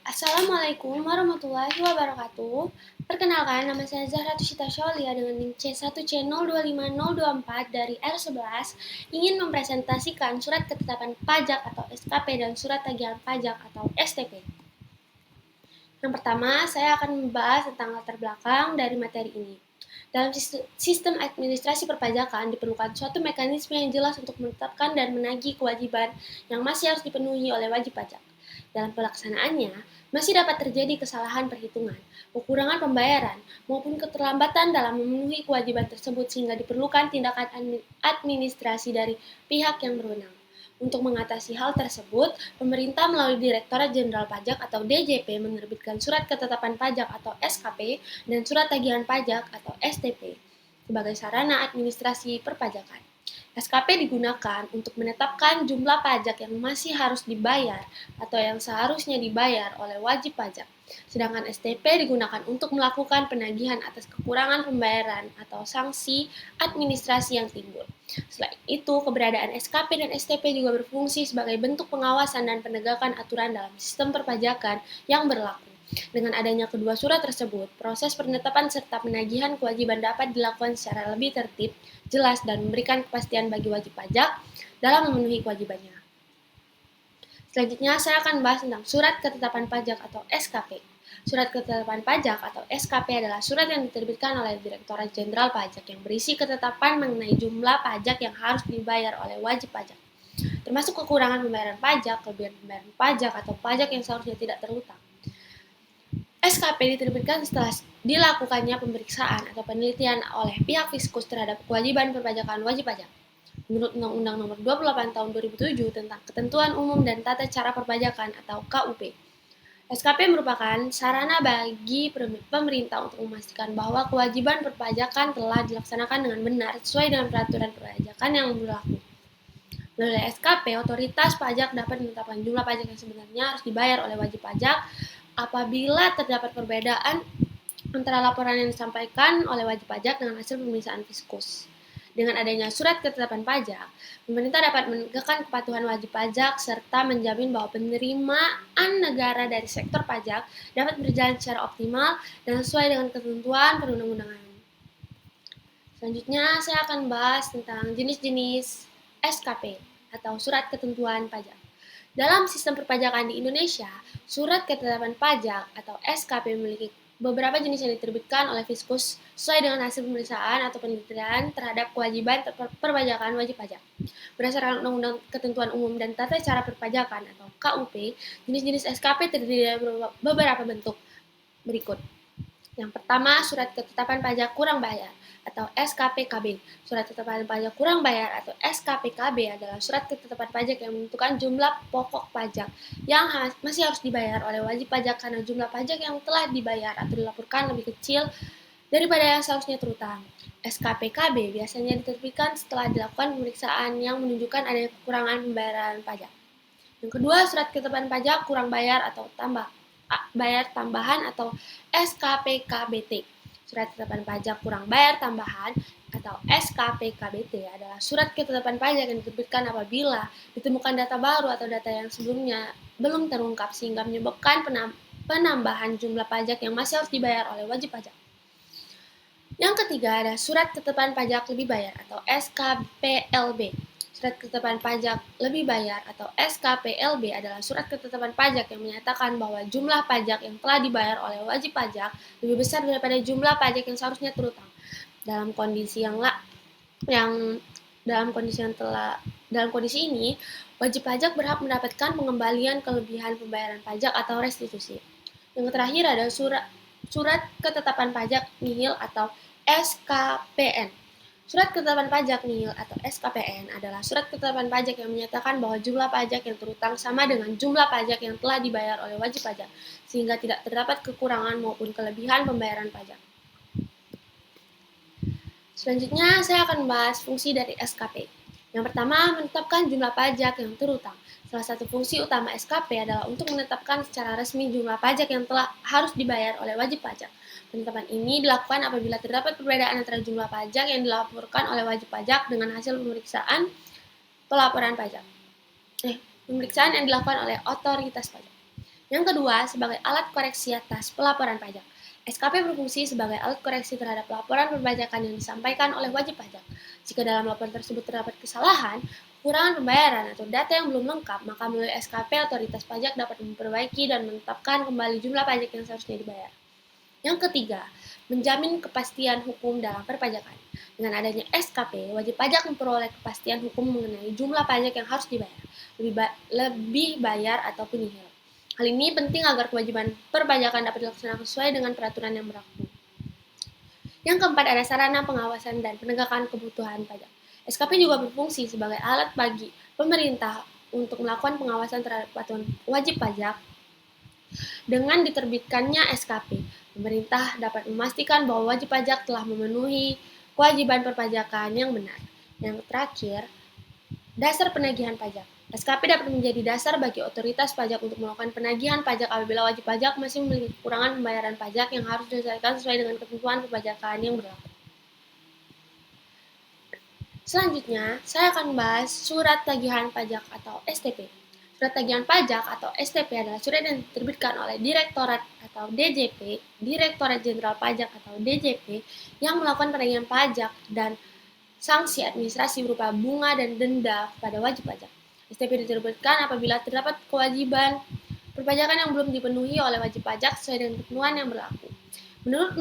Assalamualaikum warahmatullahi wabarakatuh. Perkenalkan, nama saya Zahra Tushita Shaulia dengan NIM C1C025024 dari R11 ingin mempresentasikan surat ketetapan pajak atau SKP dan surat tagihan pajak atau STP. Yang pertama, saya akan membahas tentang latar belakang dari materi ini. Dalam sistem administrasi perpajakan diperlukan suatu mekanisme yang jelas untuk menetapkan dan menagih kewajiban yang masih harus dipenuhi oleh wajib pajak. Dalam pelaksanaannya, masih dapat terjadi kesalahan perhitungan, kekurangan pembayaran, maupun keterlambatan dalam memenuhi kewajiban tersebut sehingga diperlukan tindakan administrasi dari pihak yang berwenang. Untuk mengatasi hal tersebut, pemerintah melalui Direktorat Jenderal Pajak atau DJP menerbitkan Surat Ketetapan Pajak atau SKP dan Surat Tagihan Pajak atau STP sebagai sarana administrasi perpajakan. SKP digunakan untuk menetapkan jumlah pajak yang masih harus dibayar atau yang seharusnya dibayar oleh wajib pajak. Sedangkan STP digunakan untuk melakukan penagihan atas kekurangan pembayaran atau sanksi administrasi yang timbul. Selain itu, keberadaan SKP dan STP juga berfungsi sebagai bentuk pengawasan dan penegakan aturan dalam sistem perpajakan yang berlaku. Dengan adanya kedua surat tersebut, proses penetapan serta penagihan kewajiban dapat dilakukan secara lebih tertib, jelas, dan memberikan kepastian bagi wajib pajak dalam memenuhi kewajibannya. Selanjutnya, saya akan membahas tentang Surat Ketetapan Pajak atau SKP. Surat Ketetapan Pajak atau SKP adalah surat yang diterbitkan oleh Direktorat Jenderal Pajak yang berisi ketetapan mengenai jumlah pajak yang harus dibayar oleh wajib pajak, termasuk kekurangan pembayaran pajak, kelebihan pembayaran pajak, atau pajak yang seharusnya tidak terhutang. SKP diterbitkan setelah dilakukannya pemeriksaan atau penelitian oleh pihak Fiskus terhadap kewajiban perpajakan wajib pajak. Menurut Undang-Undang Nomor 28 Tahun 2007 tentang Ketentuan Umum dan Tata Cara Perpajakan atau KUP, SKP merupakan sarana bagi pemerintah untuk memastikan bahwa kewajiban perpajakan telah dilaksanakan dengan benar sesuai dengan peraturan perpajakan yang berlaku. Melalui SKP, otoritas pajak dapat menetapkan jumlah pajak yang sebenarnya harus dibayar oleh wajib pajak apabila terdapat perbedaan antara laporan yang disampaikan oleh wajib pajak dengan hasil pemeriksaan Fiskus. Dengan adanya surat ketetapan pajak, pemerintah dapat menegakkan kepatuhan wajib pajak serta menjamin bahwa penerimaan negara dari sektor pajak dapat berjalan secara optimal dan sesuai dengan ketentuan perundang-undangan. Selanjutnya, saya akan membahas tentang jenis-jenis SKP atau Surat Ketentuan Pajak. Dalam sistem perpajakan di Indonesia, Surat Ketetapan Pajak atau SKP memiliki beberapa jenis yang diterbitkan oleh Fiskus sesuai dengan hasil pemeriksaan atau penelitian terhadap kewajiban perpajakan wajib pajak. Berdasarkan Undang-Undang Ketentuan Umum dan Tata Cara Perpajakan atau KUP, jenis-jenis SKP terdiri dari beberapa bentuk berikut. Yang pertama, Surat Ketetapan Pajak Kurang Bayar atau SKPKB. Surat Ketetapan Pajak Kurang Bayar atau SKPKB adalah surat ketetapan pajak yang menentukan jumlah pokok pajak yang masih harus dibayar oleh wajib pajak karena jumlah pajak yang telah dibayar atau dilaporkan lebih kecil daripada yang seharusnya terutang. SKPKB biasanya diterbitkan setelah dilakukan pemeriksaan yang menunjukkan adanya kekurangan pembayaran pajak. Yang kedua, Surat Ketetapan Pajak Kurang Bayar atau Bayar Tambahan atau SKPKBT. Surat Ketetapan Pajak Kurang Bayar Tambahan atau SKPKBT adalah surat ketetapan pajak yang diterbitkan apabila ditemukan data baru atau data yang sebelumnya belum terungkap sehingga menyebabkan penambahan jumlah pajak yang masih harus dibayar oleh wajib pajak. Yang ketiga ada Surat Ketetapan Pajak Lebih Bayar atau SKPLB. Surat Ketetapan Pajak Lebih Bayar atau SKPLB adalah surat ketetapan pajak yang menyatakan bahwa jumlah pajak yang telah dibayar oleh wajib pajak lebih besar daripada jumlah pajak yang seharusnya terutang. Dalam kondisi ini, wajib pajak berhak mendapatkan pengembalian kelebihan pembayaran pajak atau restitusi. Yang terakhir ada Surat Ketetapan Pajak Nihil atau SKPN. Surat Ketetapan Pajak Nihil atau SKPN adalah surat ketetapan pajak yang menyatakan bahwa jumlah pajak yang terutang sama dengan jumlah pajak yang telah dibayar oleh wajib pajak, sehingga tidak terdapat kekurangan maupun kelebihan pembayaran pajak. Selanjutnya, saya akan membahas fungsi dari SKP. Yang pertama, menetapkan jumlah pajak yang terutang. Salah satu fungsi utama SKP adalah untuk menetapkan secara resmi jumlah pajak yang telah harus dibayar oleh wajib pajak. Penetapan ini dilakukan apabila terdapat perbedaan antara jumlah pajak yang dilaporkan oleh wajib pajak dengan hasil pemeriksaan pelaporan pajak. Pemeriksaan yang dilakukan oleh otoritas pajak. Yang kedua, sebagai alat koreksi atas pelaporan pajak. SKP berfungsi sebagai alat koreksi terhadap laporan perpajakan yang disampaikan oleh wajib pajak. Jika dalam laporan tersebut terdapat kesalahan, kekurangan pembayaran, atau data yang belum lengkap, maka melalui SKP otoritas pajak dapat memperbaiki dan menetapkan kembali jumlah pajak yang seharusnya dibayar. Yang ketiga, menjamin kepastian hukum dalam perpajakan. Dengan adanya SKP, wajib pajak memperoleh kepastian hukum mengenai jumlah pajak yang harus dibayar, lebih bayar ataupun nihil. Hal ini penting agar kewajiban perpajakan dapat dilaksanakan sesuai dengan peraturan yang berlaku. Yang keempat, ada sarana pengawasan dan penegakan kebutuhan pajak. SKP juga berfungsi sebagai alat bagi pemerintah untuk melakukan pengawasan terhadap kepatuhan wajib pajak. Dengan diterbitkannya SKP, pemerintah dapat memastikan bahwa wajib pajak telah memenuhi kewajiban perpajakan yang benar. Yang terakhir, dasar penagihan pajak. SKP dapat menjadi dasar bagi otoritas pajak untuk melakukan penagihan pajak apabila wajib pajak masih memiliki kekurangan pembayaran pajak yang harus diselesaikan sesuai dengan ketentuan perpajakan yang berlaku. Selanjutnya, saya akan membahas surat tagihan pajak atau STP. Surat tagihan pajak atau STP adalah surat yang diterbitkan oleh Direktorat atau DJP, Direktorat Jenderal Pajak atau DJP, yang melakukan penagihan pajak dan sanksi administrasi berupa bunga dan denda kepada wajib pajak. STP diterbitkan apabila terdapat kewajiban perpajakan yang belum dipenuhi oleh wajib pajak sesuai dengan ketentuan yang berlaku. Menurut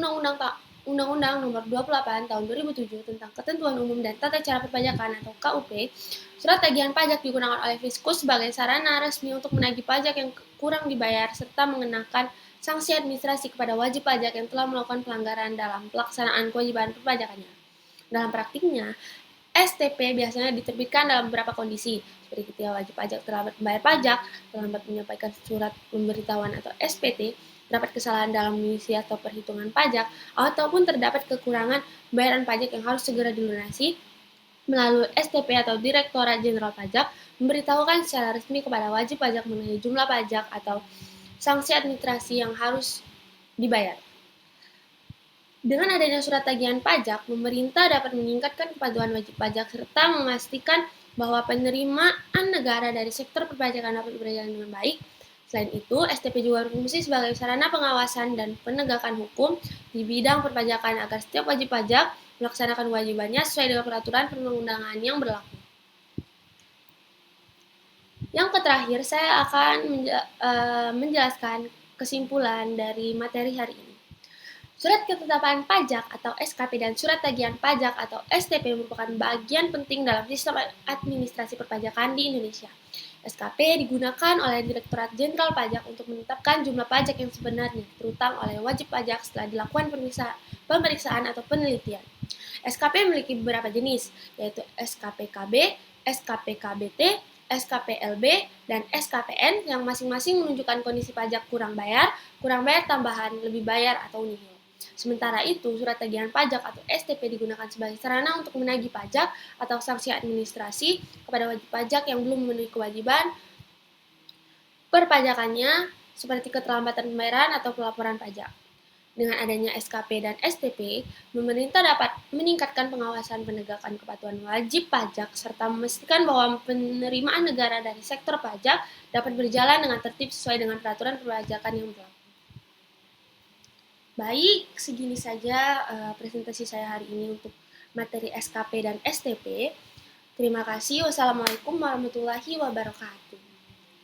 Undang-Undang Nomor 28 Tahun 2007 tentang Ketentuan Umum dan Tata Cara Perpajakan atau KUP, surat tagihan pajak digunakan oleh Fiskus sebagai sarana resmi untuk menagih pajak yang kurang dibayar serta mengenakan sanksi administrasi kepada wajib pajak yang telah melakukan pelanggaran dalam pelaksanaan kewajiban perpajakannya. Dalam praktiknya, STP biasanya diterbitkan dalam beberapa kondisi, seperti ketika wajib pajak terlambat membayar pajak, terlambat menyampaikan surat pemberitahuan atau SPT, terdapat kesalahan dalam mengisi atau perhitungan pajak, ataupun terdapat kekurangan pembayaran pajak yang harus segera dilunasi. Melalui STP atau Direktorat Jenderal Pajak memberitahukan secara resmi kepada wajib pajak mengenai jumlah pajak atau sanksi administrasi yang harus dibayar. Dengan adanya surat tagihan pajak, pemerintah dapat meningkatkan kepatuhan wajib pajak serta memastikan bahwa penerimaan negara dari sektor perpajakan dapat berjalan dengan baik. Selain itu, STP juga berfungsi sebagai sarana pengawasan dan penegakan hukum di bidang perpajakan agar setiap wajib pajak melaksanakan kewajibannya sesuai dengan peraturan perundang-undangan yang berlaku. Yang terakhir, saya akan menjelaskan kesimpulan dari materi hari ini. Surat ketetapan pajak atau SKP dan surat tagihan pajak atau STP merupakan bagian penting dalam sistem administrasi perpajakan di Indonesia. SKP digunakan oleh Direktorat Jenderal Pajak untuk menetapkan jumlah pajak yang sebenarnya terutang oleh wajib pajak setelah dilakukan pemeriksaan atau penelitian. SKP memiliki beberapa jenis, yaitu SKP KB, SKP KBT, SKP LB, dan SKPN yang masing-masing menunjukkan kondisi pajak kurang bayar tambahan, lebih bayar, atau nihil. Sementara itu, surat tagihan pajak atau STP digunakan sebagai sarana untuk menagih pajak atau sanksi administrasi kepada wajib pajak yang belum memenuhi kewajiban perpajakannya seperti keterlambatan pembayaran atau pelaporan pajak. Dengan adanya SKP dan STP, pemerintah dapat meningkatkan pengawasan penegakan kepatuhan wajib pajak serta memastikan bahwa penerimaan negara dari sektor pajak dapat berjalan dengan tertib sesuai dengan peraturan perpajakan yang berlaku. Baik, segini saja presentasi saya hari ini untuk materi SKP dan STP. Terima kasih. Wassalamualaikum warahmatullahi wabarakatuh.